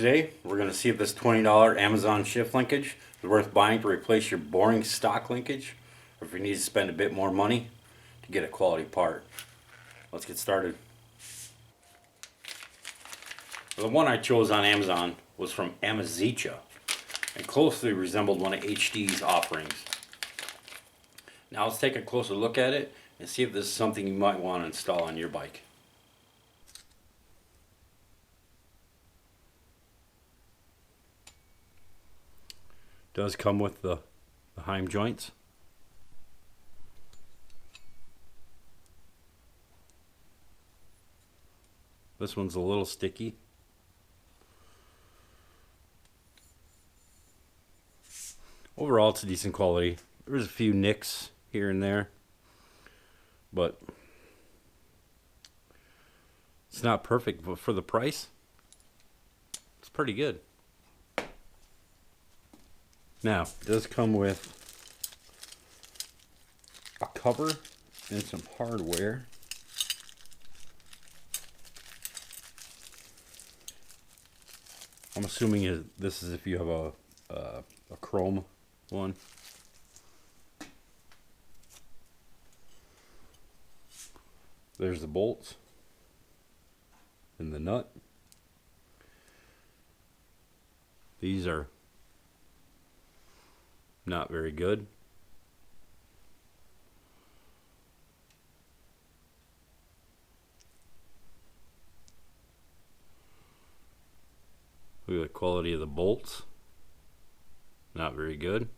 Today we're going to see if this $20 Amazon shift linkage is worth buying to replace your boring stock linkage, or if you need to spend a bit more money to get a quality part. Let's get started. The one I chose on Amazon was from Amazicha and closely resembled one of HD's offerings. Now let's take a closer look at it and see if this is something you might want to install on your bike. Does come with the Heim joints. This one's a little sticky. Overall, it's a decent quality. There's a few nicks here and there, but it's not perfect. But for the price, it's pretty good. Now, it does come with a cover and some hardware. I'm assuming this is if you have a chrome one. There's the bolts and the nut. These are not very good. Look at the quality of the bolts. Not very good.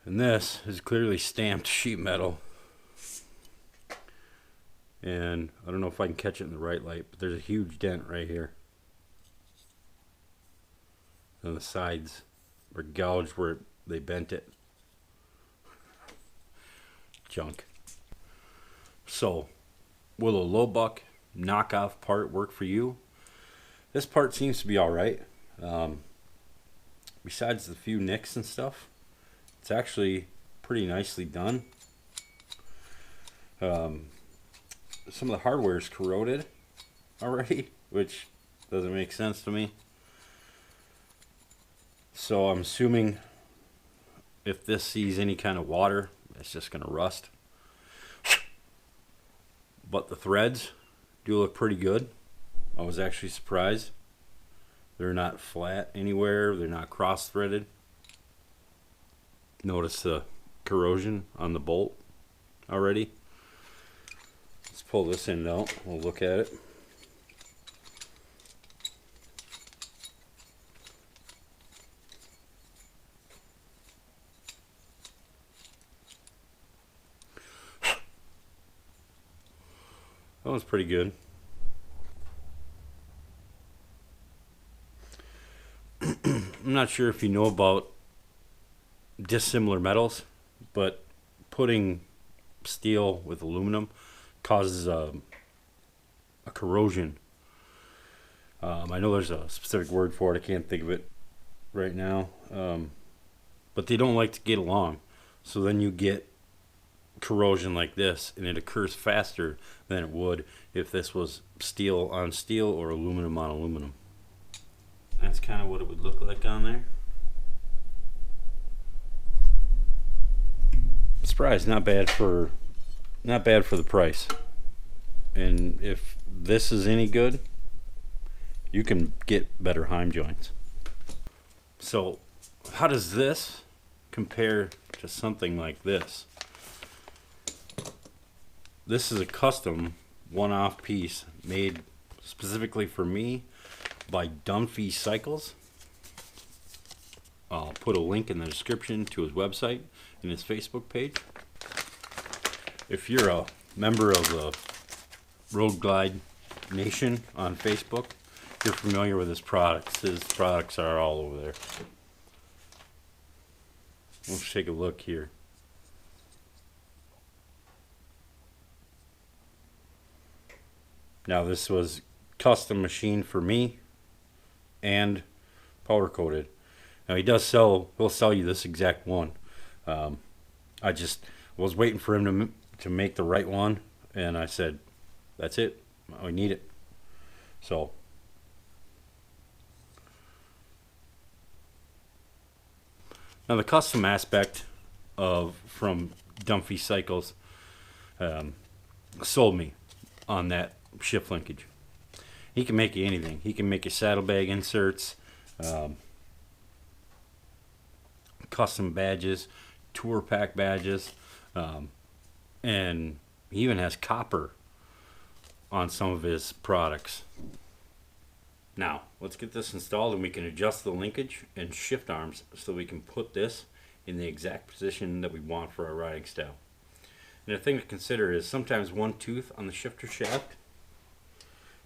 And this is clearly stamped sheet metal. And I don't know if I can catch it in the right light, but there's a huge dent right here. And the sides are gouged where they bent it. Junk. So, will a low buck knockoff part work for you? This part seems to be alright. Besides the few nicks and stuff, it's actually pretty nicely done. Some of the hardware is corroded already, which doesn't make sense to me. So I'm assuming if this sees any kind of water, it's just going to rust. But the threads do look pretty good. I was actually surprised. They're not flat anywhere. They're not cross-threaded. Notice the corrosion on the bolt already. Let's pull this end out. We'll look at it. That one's pretty good. I'm not sure if you know about dissimilar metals, but putting steel with aluminum causes a corrosion. I know there's a specific word for it. I can't think of it right now. But they don't like to get along. So then you get corrosion like this, and it occurs faster than it would if this was steel on steel or aluminum on aluminum. That's kind of what it would look like on there. Surprised, not bad for the price. And if this is any good, you can get better Heim joints. So how does this compare to something like this? This is a custom one-off piece made specifically for me by Dunphy Cycles. I'll put a link in the description to his website and his Facebook page. If you're a member of the Road Glide Nation on Facebook, you're familiar with his products. His products are all over there. Let's take a look here. Now this was custom machined for me and powder coated. Now he'll sell you this exact one. I Was waiting for him to make the right one, and I said, that's it. I need it. So now the custom aspect of from Dunphy Cycles sold me on that shift linkage. He can make you anything. He can make you saddlebag inserts, custom badges, tour pack badges, and he even has copper on some of his products. Now, let's get this installed and we can adjust the linkage and shift arms so we can put this in the exact position that we want for our riding style. And the thing to consider is sometimes one tooth on the shifter shaft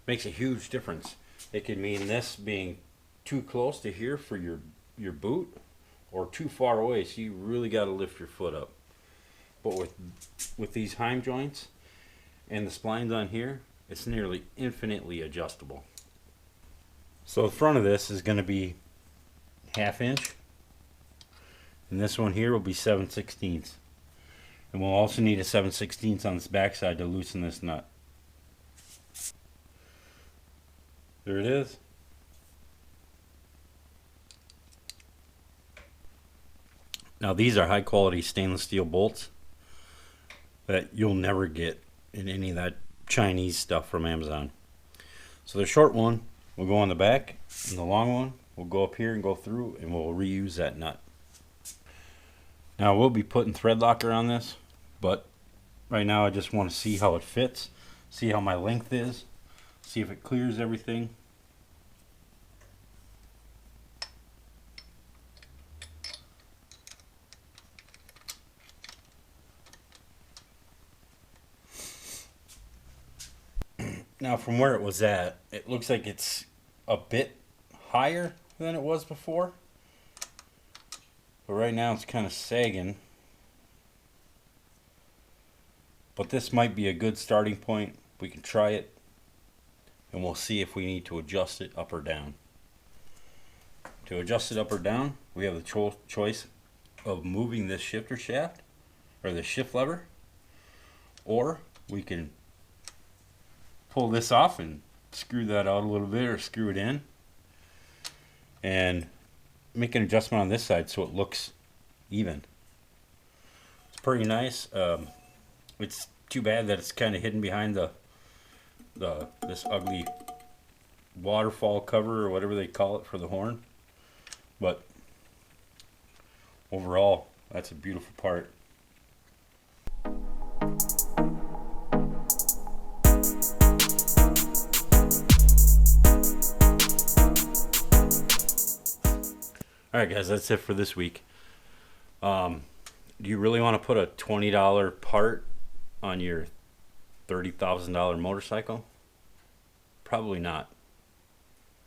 makes a huge difference. It could mean this being too close to here for your boot, or too far away, so you really got to lift your foot up. But with these heim joints and the splines on here, it's nearly infinitely adjustable. So the front of this is going to be 1/2 inch, and this one here will be 7/16. And we'll also need a 7/16 on this backside to loosen this nut. There it is. Now these are high quality stainless steel bolts that you'll never get in any of that Chinese stuff from Amazon. So the short one will go on the back, and the long one will go up here and go through, and we'll reuse that nut. Now we'll be putting thread locker on this, but right now I just want to see how it fits, see how my length is, see if it clears everything. Now from where it was at, it looks like it's a bit higher than it was before. But right now it's kind of sagging. But this might be a good starting point. We can try it, and we'll see if we need to adjust it up or down. To adjust it up or down, we have the choice of moving this shifter shaft, or the shift lever, or we can pull this off and screw that out a little bit, or screw it in and make an adjustment on this side so it looks even. It's pretty nice. It's too bad that it's kind of hidden behind this ugly waterfall cover or whatever they call it for the horn, but overall that's a beautiful part. Alright guys, that's it for this week. Do you really want to put a $20 part on your $30,000 motorcycle? Probably not.